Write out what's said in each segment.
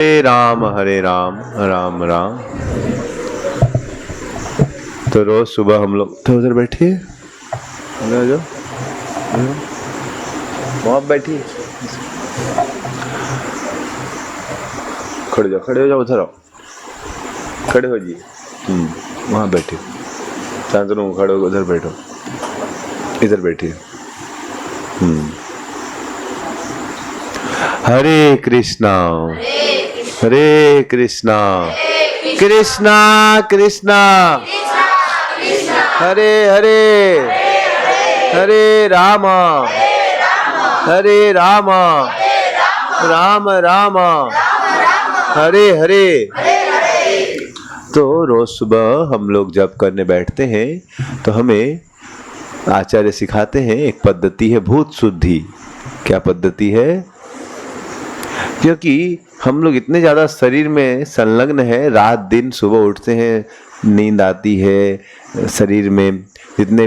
हरे राम राम राम। तो रोज सुबह हम लोग तो उधर बैठिए, वहाँ बैठिए, खड़े हो जाओ, उधर आओ, खड़े हो जाइए, वहाँ बैठिए, शांतनु खड़े हो, उधर बैठो, इधर बैठिए। हरे कृष्णा हरे कृष्णा कृष्णा कृष्णा हरे हरे हरे राम राम राम हरे हरे। तो रोज सुबह हम लोग जप करने बैठते हैं तो हमें आचार्य सिखाते हैं, एक पद्धति है भूत शुद्धि। क्या पद्धति है? क्योंकि हम लोग इतने ज़्यादा शरीर में संलग्न है, रात दिन सुबह उठते हैं, नींद आती है, शरीर में जितने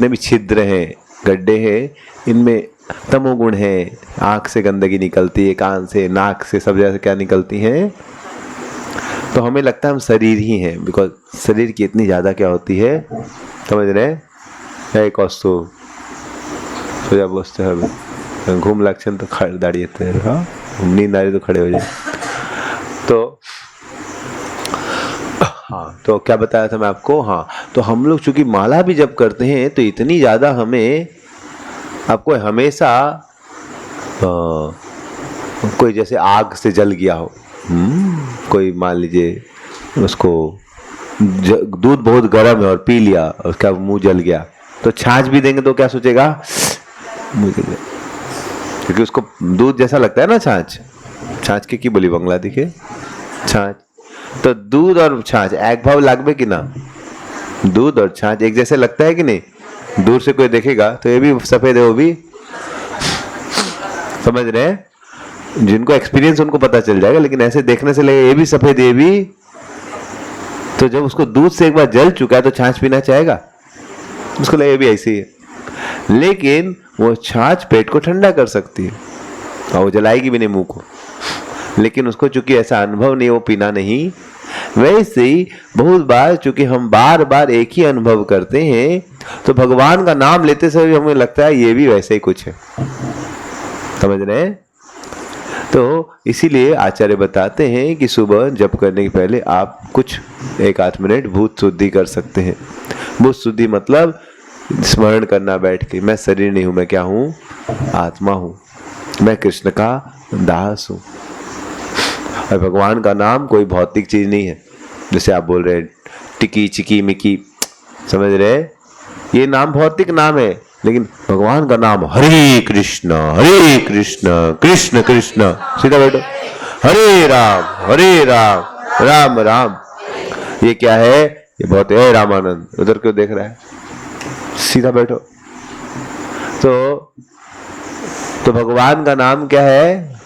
भी छिद्र हैं, गड्ढे हैं, इनमें तमोगुण है। आँख से गंदगी निकलती है, कान से, नाक से, सब जगह से क्या निकलती हैं। तो हमें लगता है हम शरीर ही हैं, बिकॉज शरीर की इतनी ज़्यादा क्या होती है, समझ रहे हैं? एक वस्तु सोजा बसते हैं, घूम लक्षण तो खड़े दाड़िए, हाँ नींद आ रही तो खड़े हो जाए। तो हाँ, तो क्या बताया था मैं आपको? हाँ, तो हम लोग चूंकि माला भी जब करते हैं तो इतनी ज़्यादा हमें, आपको हमेशा कोई जैसे आग से जल गया हो, कोई मान लीजिए उसको दूध बहुत गर्म है और पी लिया, उसका मुंह जल गया, तो छाछ भी देंगे तो क्या सोचेगा? मुंह जल गया, क्योंकि उसको दूध जैसा लगता है ना। छाछ की बोली बंगला दिखे छाछ। तो दूध और छाछ एक भाव लागबे कि ना? दूध और छाछ एक जैसे लगता है कि नहीं? दूर से कोई देखेगा तो ये भी सफेद है, वो भी, समझ रहे हैं? जिनको एक्सपीरियंस उनको पता चल जाएगा, लेकिन ऐसे देखने से लगे ये भी सफेद, ये भी। तो जब उसको दूध से एक बार जल चुका है तो छाछ पीना चाहेगा, उसको लगे ये भी ऐसे ही है। लेकिन वो छाछ पेट को ठंडा कर सकती है और वो जलाएगी भी नहीं मुंह को, लेकिन उसको चूंकि ऐसा अनुभव नहीं, वो पीना नहीं। वैसे ही बहुत बार चूंकि हम बार बार एक ही अनुभव करते हैं, तो भगवान का नाम लेते समय हमें लगता है ये भी वैसे ही कुछ है, समझ रहे हैं? तो इसीलिए आचार्य बताते हैं कि सुबह जप करने के पहले आप कुछ 1-8 मिनट भूत शुद्धि कर सकते हैं। भूत शुद्धि मतलब स्मरण करना बैठ के, मैं शरीर नहीं हूं, मैं क्या हूं? आत्मा हूं, मैं कृष्ण का दास हूं। और भगवान का नाम कोई भौतिक चीज नहीं है, जैसे आप बोल रहे हैं टिकी चिकी मिकी, समझ रहे? ये नाम भौतिक नाम है, लेकिन भगवान का नाम हरे कृष्ण कृष्ण कृष्ण, सीधा बैठो, हरे राम राम राम। ये क्या है? ये बहुत है रामानंद, उधर क्यों देख रहा है? सीधा बैठो। तो भगवान का नाम क्या है?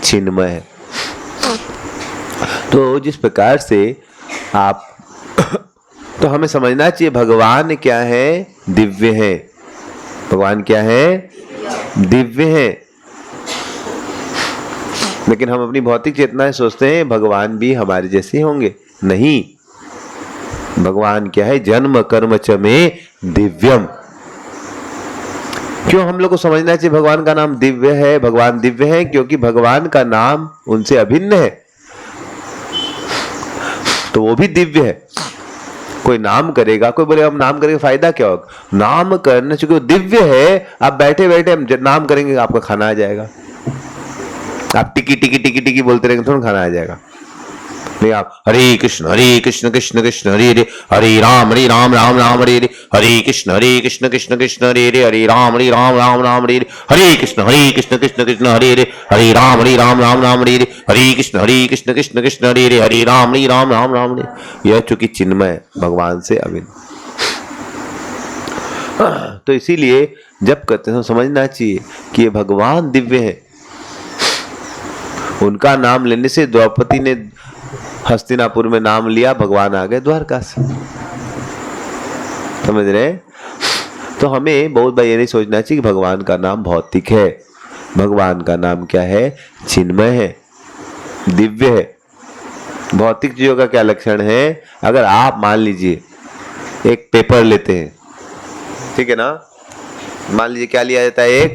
चिन्मय है। तो जिस प्रकार से आप तो हमें समझना चाहिए भगवान क्या है? दिव्य है। भगवान क्या है? दिव्य है। लेकिन हम अपनी भौतिक चेतना सोचते हैं भगवान भी हमारे जैसे होंगे। नहीं, भगवान क्या है? जन्म कर्म च में दिव्यम। क्यों हम लोग को समझना चाहिए भगवान का नाम दिव्य है? भगवान दिव्य है क्योंकि भगवान का नाम उनसे अभिन्न है, तो वो भी दिव्य है। कोई नाम करेगा, कोई बोले हम नाम करेंगे फायदा क्या होगा? नाम करने चूंकि वो दिव्य है, आप बैठे बैठे हम नाम करेंगे आपका खाना आ जाएगा। आप टिकी टिकी टिकी टिकी बोलते रहेंगे थोड़ा खाना आ जाएगा। नहीं, आप हरे कृष्ण कृष्ण कृष्ण हरे हरे, हरे राम राम राम हरे हरे, हरे कृष्ण कृष्ण कृष्ण हरे हरे, हरे राम राम राम हरे हरे, हरे कृष्ण कृष्ण कृष्ण हरे हरे, हरे राम राम राम हरे हरे, हरे कृष्ण कृष्ण कृष्ण हरे हरे, हरे राम राम राम हरे। यह चूंकि चिन्मय भगवान से अभिन्न, तो इसीलिए जब करते हैं समझना चाहिए कि ये भगवान दिव्य है। उनका नाम लेने से द्रौपदी ने हस्तिनापुर में नाम लिया, भगवान आ गए द्वारका से, समझ रहे? तो हमें बहुत बार ये नहीं सोचना चाहिए कि भगवान का नाम भौतिक है। भगवान का नाम क्या है? चिन्मय है। दिव्य है। भौतिक चीजों का क्या लक्षण है? अगर आप मान लीजिए एक पेपर लेते हैं, ठीक है ना, मान लीजिए क्या लिया जाता है,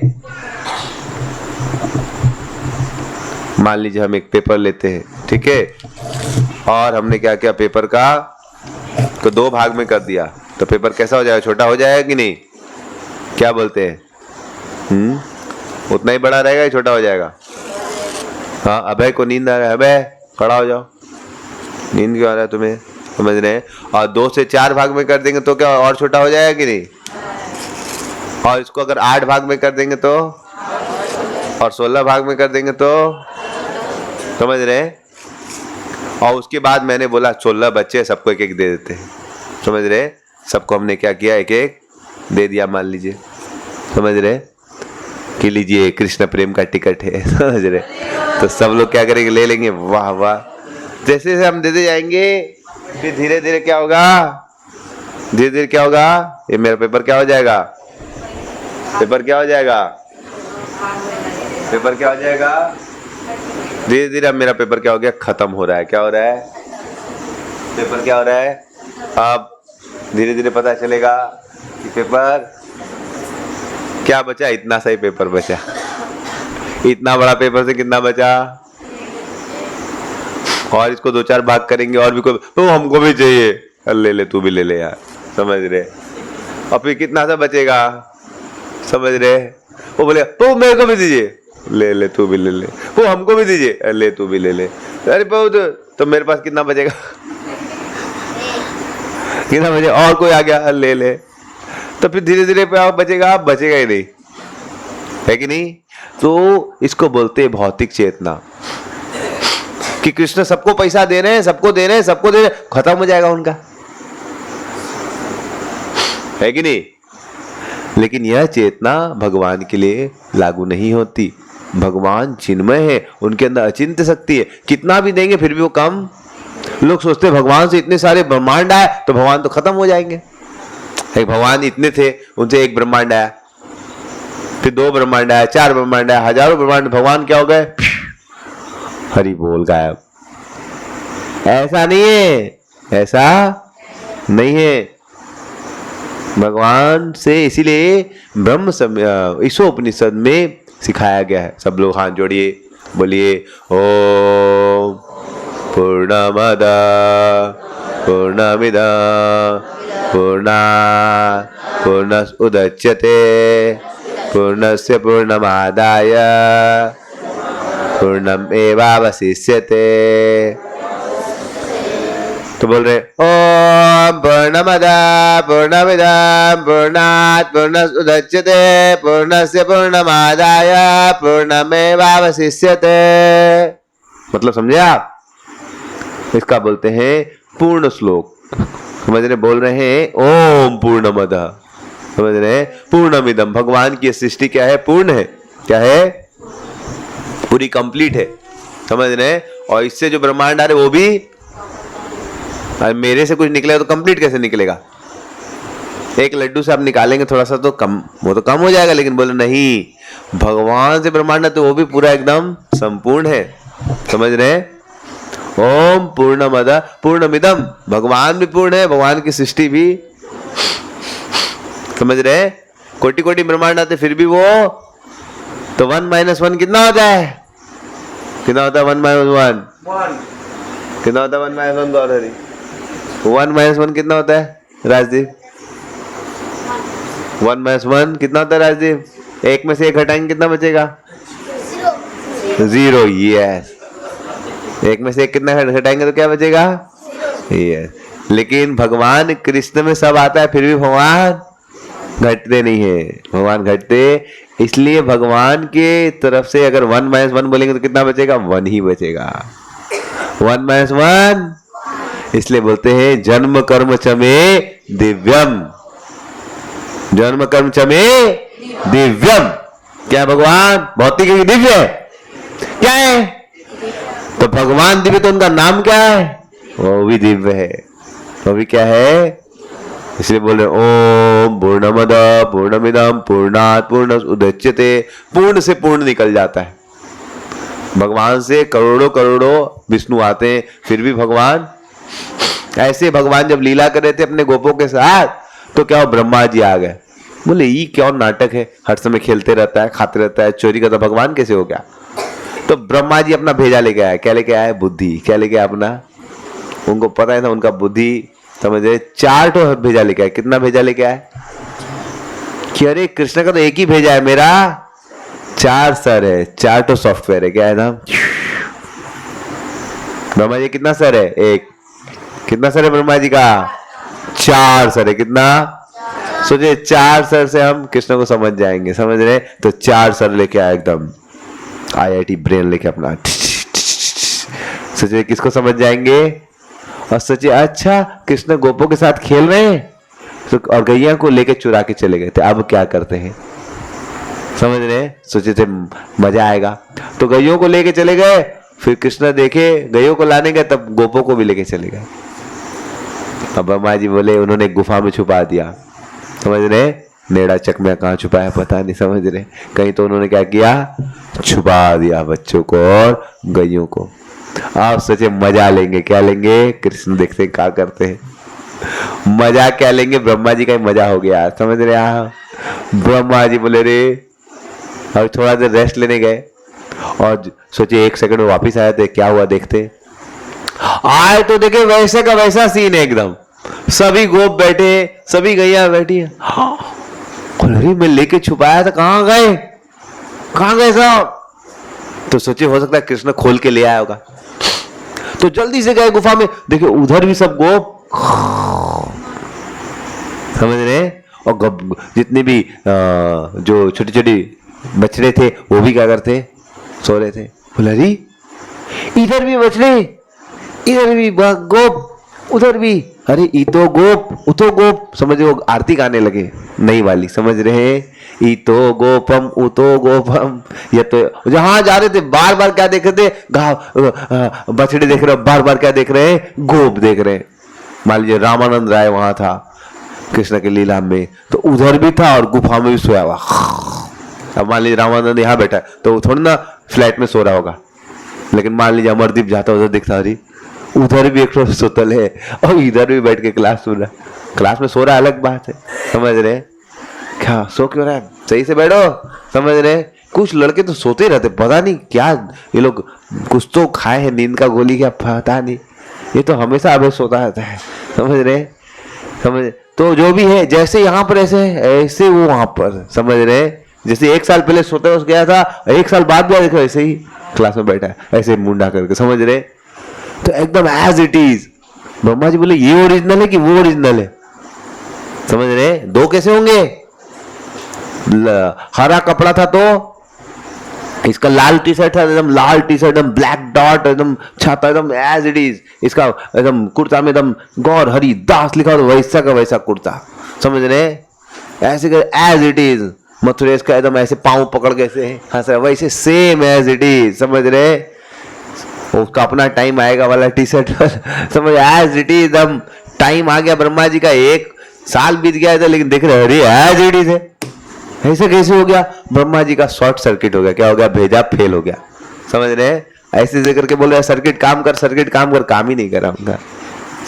मान लीजिए हम एक पेपर लेते हैं, ठीक है, और हमने क्या किया, पेपर का को 2 भाग में कर दिया, तो पेपर कैसा हो जाएगा? छोटा हो जाएगा कि नहीं? क्या बोलते हैं? उतना ही बड़ा रहेगा या छोटा हो जाएगा? हाँ, अभय को नींद आ रहा है, अभय खड़ा हो जाओ, नींद क्यों आ रहा है तुम्हें? समझ रहे हैं? और 2 से 4 भाग में कर देंगे तो क्या और छोटा हो जाएगा कि नहीं? और इसको अगर 8 भाग में कर देंगे तो, और 16 भाग में कर देंगे तो, समझ रहे हैं? और उसके बाद मैंने बोला 16 बच्चे, सबको एक एक दे देते हैं, समझ रहे? सबको हमने क्या किया, एक एक दे दिया, मान लीजिए, समझ रहे कि लीजिए कृष्ण प्रेम का टिकट है, समझ रहे? तो सब लोग क्या करेंगे, ले लेंगे, वाह वाह। जैसे जैसे हम देते जाएंगे फिर धीरे धीरे क्या होगा, धीरे धीरे क्या होगा, ये मेरा पेपर क्या हो जाएगा, पेपर क्या हो जाएगा, पेपर क्या हो जाएगा, धीरे धीरे अब मेरा पेपर क्या हो गया, खत्म हो रहा है। क्या हो रहा है? पेपर क्या हो रहा है? अब धीरे धीरे पता चलेगा कि पेपर क्या बचा, इतना सा ही पेपर बचा। इतना बड़ा पेपर से कितना बचा, और इसको 2-4 भाग करेंगे, और भी कोई तो हमको भी चाहिए, ले ले तू भी ले ले यार, समझ रहे? और फिर कितना सा बचेगा, समझ रहे? वो बोले तो मेरे को भी दीजिए, ले ले तू भी ले ले, वो हमको भी दीजिए, ले तू भी ले ले। अरे बहुत, तो मेरे पास कितना बचेगा, कितना बचे, और कोई आ गया, ले ले, तो फिर धीरे धीरे बचेगा, बचेगा ही नहीं, है कि नहीं? तो इसको बोलते हैं भौतिक चेतना, कि कृष्ण सबको पैसा दे रहे हैं, सबको दे रहे हैं, सबको दे रहे हैं, खत्म हो जाएगा उनका, है कि नहीं? लेकिन यह चेतना भगवान के लिए लागू नहीं होती। भगवान चिन्मय है, उनके अंदर अचिंत्य शक्ति है, कितना भी देंगे फिर भी वो कम। लोग सोचते हैं भगवान से इतने सारे ब्रह्मांड आए तो भगवान तो खत्म हो जाएंगे। भगवान इतने थे, उनसे एक ब्रह्मांड आया, फिर 2 ब्रह्मांड आया, 4 ब्रह्मांड आया, हजारों ब्रह्मांड, भगवान क्या हो गए, हरि बोल गायब। ऐसा नहीं है, ऐसा नहीं है। भगवान से इसीलिए ब्रह्म ईशोपनिषद में सिखाया गया है। सब लोग हाथ जोड़िए, बोलिए ओम पूर्णमद पूर्णमिदं पूर्णात् पूर्णमुदच्यते पूर्णस्य पूर्णमादाय पूर्णमेवावशिष्यते। तो बोल रहे ओम पूर्णमद पूर्णमिदं पूर्णात् पूर्णमुदच्यते पूर्णस्य पूर्णमादाय पूर्णमेवावशिष्यते। मतलब समझे आप? इसका बोलते हैं पूर्ण श्लोक। समझ रहे? बोल रहे हैं ओम पूर्णमद, समझ रहे हैं, पूर्णमिदं। भगवान की सृष्टि क्या है? पूर्ण है। क्या है? पूरी कंप्लीट है, समझ रहे हैं। और इससे जो ब्रह्मांड आ रहे वो भी, मेरे से कुछ निकलेगा तो कंप्लीट कैसे निकलेगा? एक लड्डू से आप निकालेंगे थोड़ा सा तो कम, वो तो कम हो जाएगा, लेकिन बोले नहीं, भगवान से ब्रह्मांड तो वो भी पूरा एकदम संपूर्ण है। समझ रहे हैं? ओम पूर्णमद पूर्णमिदं, भगवान भी पूर्ण है, भगवान की सृष्टि भी, समझ रहे हैं। कोटि कोटि ब्रह्मांड आते फिर भी वो, तो 1 - 1 कितना होता है? कितना होता है 1 - 1? कितना होता है 1 - 1 गौरहरी? 1 - 1 कितना होता है राजदीप? 1 - 1 कितना होता है राजदीप? 1 में से 1 हटाएंगे कितना बचेगा? 0। यस। 1 में से 1 कितना हटाएंगे तो क्या बचेगा? यस। लेकिन भगवान कृष्ण में सब आता है, फिर भी भगवान घटते नहीं है। भगवान घटते, इसलिए भगवान के तरफ से अगर 1 - 1 बोलेंगे तो कितना बचेगा? 1 ही बचेगा। 1 - 1, इसलिए बोलते हैं जन्म कर्म चमे दिव्यम। जन्म कर्म चमे दिव्यम। क्या है भगवान? भौतिक है, दिव्य है? क्या है? तो भगवान दिव्य, तो उनका नाम क्या है? वो भी दिव्य है। वो भी क्या है? इसलिए बोल रहे ओम पूर्णमद पूर्णमिदं पूर्णात् पूर्णमुदच्यते। पूर्ण से पूर्ण निकल जाता है। भगवान से करोड़ों करोड़ों विष्णु आते हैं, फिर भी भगवान ऐसे भगवान जब लीला कर रहे थे अपने गोपों के साथ, तो क्या हो, ब्रह्मा जी आ गए। बोले ये क्या नाटक है, हर समय खेलते रहता है, खाते रहता है, चोरी करता, भगवान कैसे हो गया? तो ब्रह्मा जी अपना भेजा लेके आए। क्या लेके आए? बुद्धि। क्या लेके आए? अपना, उनको पता है था उनका बुद्धि, समझे, 4 तो भेजा लेके आए। कितना भेजा लेके आए कि अरे कृष्ण का तो एक ही भेजा है, मेरा 4 सर है, 4 तो सॉफ्टवेयर है। क्या है ना, ब्रह्मा जी कितना सर है? एक। कितना सर है ब्रह्मा जी का? 4 सर है। कितना? सोचिए 4 सर से हम कृष्ण को समझ जाएंगे, समझ रहे? तो 4 सर लेके आए, एकदम IIT ब्रेन लेके अपना। सोचिए किसको समझ जाएंगे? और सोचिए अच्छा कृष्ण गोपों के साथ खेल रहे हैं, तो और गैया को लेके चुरा के चले गए थे, अब क्या करते हैं? समझ रहे? सोचे थे मजा आएगा, तो गैयों को लेके चले गए। फिर कृष्ण देखे गैयों को लाने गए, तब गोपों को भी लेके चले गए। अब ब्रह्मा जी बोले उन्होंने गुफा में छुपा दिया, समझ रहे? नेड़ा चकमिया कहाँ छुपाया पता नहीं, समझ रहे? कहीं तो उन्होंने क्या किया, छुपा दिया बच्चों को और गैयों को। आप सोचे मजा लेंगे, क्या लेंगे? कृष्ण देखते हैं क्या करते हैं, मजा क्या लेंगे? ब्रह्मा जी का ही मजा हो गया, समझ रहे? हाँ, ब्रह्मा जी बोले रे, और थोड़ा देर रेस्ट लेने गए, और सोचे 1 सेकंड में वापिस आए थे। क्या हुआ देखते, आए तो देखे वैसे का वैसा सीन है एकदम, सभी गोप बैठे, सभी गैया बैठी है। हाँ, अरे मैं लेके छुपाया था, कहाँ गए, कहाँ गए साहब? तो सोचे हो सकता है कृष्ण खोल के ले आया होगा, तो जल्दी से गए गुफा में, देखे उधर भी सब गोप, समझ रहे? और जितने भी जो छोटी छोटी बछड़े थे वो भी क्या करते, सो रहे थे। बोला री इधर भी बछड़े, इधर भी गोप, उधर भी, अरे इतो गोप उतो गोप, समझ रहे? वो आरती गाने लगे नई वाली, समझ रहे? इतो गोपम उतो गोपम। ये तो जहां जा रहे थे बार बार क्या देख रहे थे, बछड़े देख रहे, बार बार क्या देख रहे हैं, गोप देख रहे हैं। मान लीजिए रामानंद राय वहां था कृष्ण के लीला में, तो उधर भी था और गुफा में भी सोया हुआ। अब मान लीजिए रामानंद यहाँ बैठा है, तो थोड़ी ना फ्लैट में सो रहा होगा, लेकिन मान लीजिए अमरदीप जाता उधर दिखता, अरे उधर भी एक सुतल है और इधर भी बैठ के क्लास सुन रहा। क्लास में सो रहा अलग बात है, समझ रहे? क्या सो क्यों रहा है, सही से बैठो, समझ रहे? कुछ लड़के तो सोते रहते, पता नहीं क्या ये लोग, कुछ तो खाए हैं नींद का गोली, क्या पता नहीं, ये तो हमेशा अबे सोता रहता है, समझ रहे? समझ, तो जो भी है, जैसे यहाँ पर ऐसे वो वहां पर, समझ रहे? जैसे 1 साल पहले सोते हुए गया था, 1 साल बाद भी देखो ऐसे ही क्लास में बैठा है, ऐसे मुंडा करके, समझ रहे? तो एकदम as it is. Brahma ji बोले ये ओरिजिनल है कि वो ओरिजिनल है, समझ रहे? 2 कैसे होंगे? हरा कपड़ा था तो इसका लाल टी शर्ट था, एकदम लाल टी शर्ट, एकदम ब्लैक डॉट, एकदम छाता, एकदम एज इट इज। इसका एकदम कुर्ता में एकदम गौर हरि दास लिखा, वैसा का वैसा कुर्ता, समझ रहे? ऐसे कर एज इट इज। मथुरेश का एकदम ऐसे पाँव पकड़ के ऐसे हंस रहा, वैसे सेम एज इट इज, समझ रहे? उसका अपना टाइम आएगा वाला टी शर्ट पर, समझ, एज इट इज, एकदम टाइम आ गया। ब्रह्मा जी का 1 साल बीत गया था, लेकिन देख रहे अरे एज इट इज है, ऐसे कैसे हो गया? ब्रह्मा जी का शॉर्ट सर्किट हो गया। क्या हो गया? भेजा फेल हो गया, समझ रहे? ऐसे ऐसे करके बोल रहे सर्किट काम कर, सर्किट काम कर, काम ही नहीं कर रहा उनका,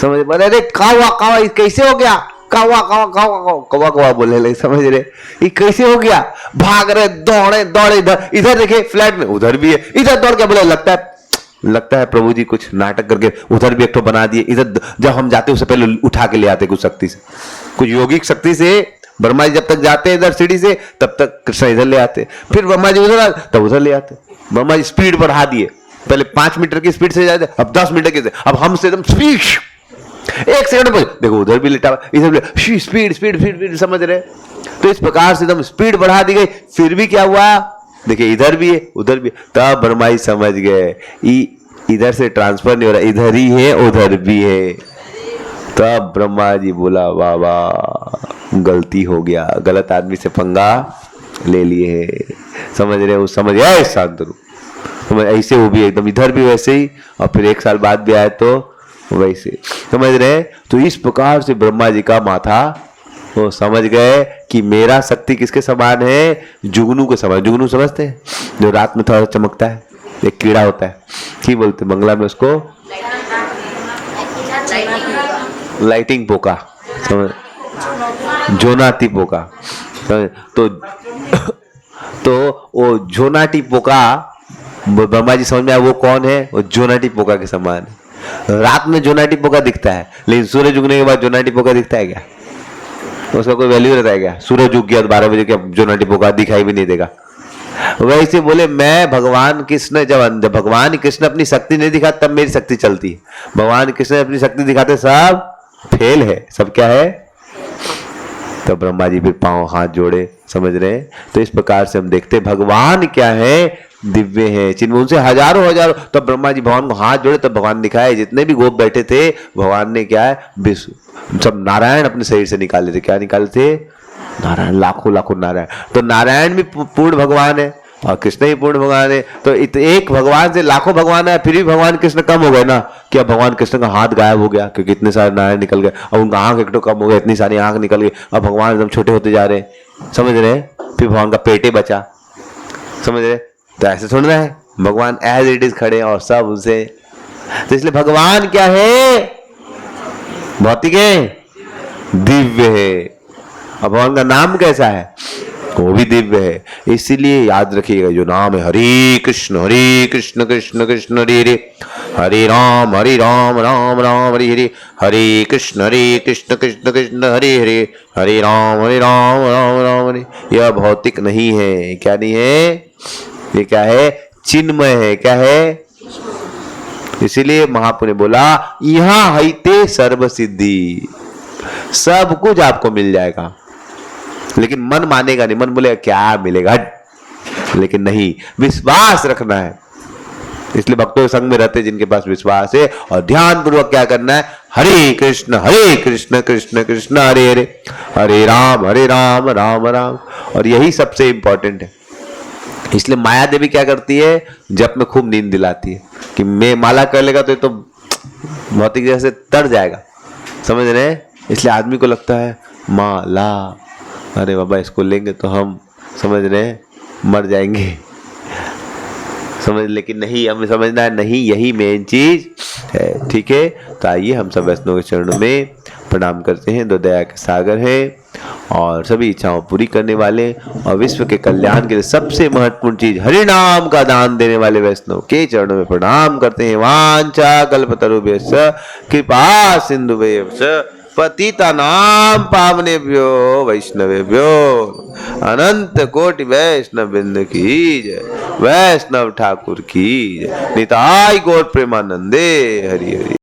समझ? बोले अरे कावा कैसे हो गया, कावा कावा कावा कवा कवा बोले लगे, समझ रहे? ये कैसे हो गया? भाग रहे, दौड़े दौड़े, इधर देखे फ्लैट में, उधर भी है, इधर दौड़ के बोले लगता है प्रभु जी कुछ नाटक करके उधर भी एक तो बना दिए, इधर जब हम जाते उससे पहले उठा के ले आते कुछ शक्ति से, कुछ योगिक शक्ति से। ब्रह्मा जी जब तक जाते इधर सीढ़ी से, तब तक कृष्ण इधर ले आते, फिर ब्रह्मा जी उधर तब उधर ले आते। ब्रह्मा जी स्पीड बढ़ा दिए, पहले 5 मीटर की स्पीड से जाते, अब 10 मीटर की, अब हमसे एकदम स्पीड, 1 सेकंड में देखो उधर भी लेटा, इधर भी स्पीड स्पीड स्पीड, समझ रहे? तो इस प्रकार से एकदम स्पीड बढ़ा दी गई। फिर भी क्या हुआ, देखिए इधर भी है उधर भी, तब ब्रह्मा जी समझ गए इधर से ट्रांसफर नहीं हो रहा, इधर ही है उधर भी है। तब ब्रह्मा जी बोला वाह वाह गलती हो गया, गलत आदमी से पंगा ले लिए है, समझ रहे? वो समझ आए शांतरू, समझ ऐसे वो भी एकदम इधर भी वैसे ही, और फिर 1 साल बाद भी आए तो वैसे, समझ रहे? तो इस प्रकार से ब्रह्मा जी का माथा वो समझ गए कि मेरा शक्ति किसके समान है, जुगनू के समान। जुगनू समझते हैं, जो रात में थोड़ा चमकता है, एक कीड़ा होता है, की बोलते बंगला में उसको, लाइटिंग पोका, समझ, जोनाटी पोका। तो वो जोनाटी पोका, ब्रह्मा जी समझ में आया वो कौन है, वो जोनाटी पोका के समान है। रात में जोनाटी पोका दिखता है, लेकिन सूरज उगने के बाद जोनाटी पोका दिखता है क्या? उसका कोई वैल्यू रहता है क्या? सूरज उग गया तो 12 बजे क्या जोनाटी पोका दिखाई भी नहीं देगा। वैसे बोले मैं भगवान कृष्ण, जब भगवान कृष्ण अपनी शक्ति नहीं दिखाते तब मेरी शक्ति चलती है, भगवान कृष्ण अपनी शक्ति दिखाते सब फेल है, सब क्या है। तो ब्रह्मा जी फिर पांव हाथ जोड़े, समझ रहे हैं। तो इस प्रकार से हम देखते भगवान क्या है, दिव्य है, चिन्ह उनसे हजारों हजारों। तो ब्रह्मा जी भगवान को हाथ जोड़े तो भगवान दिखाए, जितने भी गोप बैठे थे भगवान ने क्या है, विश्व सब नारायण अपने शरीर से निकाले थे। क्या निकाले थे? नारायण, लाखों लाखों नारायण। तो नारायण भी पूर्ण भगवान है और कृष्ण ही पूर्ण भगवान है। तो एक भगवान से लाखों भगवान है, फिर भी भगवान कृष्ण कम हो गए ना। क्या भगवान कृष्ण का हाथ गायब हो गया क्योंकि इतने सारे नारायण निकल गए, अब उनका आंख एक तो कम हो गया, इतनी सारी आंख निकल गई, अब भगवान एकदम छोटे होते जा रहे हैं, समझ रहे हैं। फिर भगवान का पेटे बचा, समझ रहे। तो ऐसे सुन रहे हैं, भगवान एज इट इज खड़े और सब उनसे। तो इसलिए भगवान क्या है, भौतिक है, दिव्य है। अब भगवान का नाम कैसा है, वो भी दिव्य है। इसीलिए याद रखिएगा जो नाम है हरे कृष्ण कृष्ण कृष्ण हरे हरे, हरे राम राम राम हरे हरे, हरे कृष्ण कृष्ण कृष्ण हरे हरे, हरे राम राम राम हरे। यह भौतिक नहीं है। क्या नहीं है? ये क्या है? चिन्मय है। क्या है? इसीलिए महापुरुष ने बोला यहाँ हईते सर्व सिद्धि, सब कुछ आपको मिल जाएगा, लेकिन मन मानेगा नहीं। मन बोलेगा क्या मिलेगा, लेकिन नहीं, विश्वास रखना है। इसलिए भक्तों के संग में रहते जिनके पास विश्वास है, और ध्यान पूर्वक क्या करना है, हरे कृष्ण कृष्ण कृष्ण हरे हरे, हरे राम राम राम। और यही सबसे इंपॉर्टेंट है। इसलिए माया देवी क्या करती है, जप में खूब नींद दिलाती है कि मैं माला कर लेगा तो ये तो भौतिक जैसे तर जाएगा, समझ रहे हैं। इसलिए आदमी को लगता है माला, अरे बाबा इसको लेंगे तो हम, समझ रहे हैं, मर जाएंगे, समझ। लेकिन नहीं, हमें समझना है नहीं, यही मेन चीज है। ठीक है, तो आइए हम सब वैष्णव के चरणों में प्रणाम करते हैं। दो दया के सागर हैं और सभी इच्छाओं पूरी करने वाले और विश्व के कल्याण के लिए सबसे महत्वपूर्ण चीज हरि नाम का दान देने वाले वैष्णव के चरणों में प्रणाम करते हैं। वांछा कल्पतरुभ्यश्च कृपा सिंधुभ्यश्च पतितानां पावनेभ्यो वैष्णवेभ्यो अनंत कोटि वैष्णव बिंद की जय। वैष्णव ठाकुर की जय। निताई गौर प्रेमानंदे हरि हरि।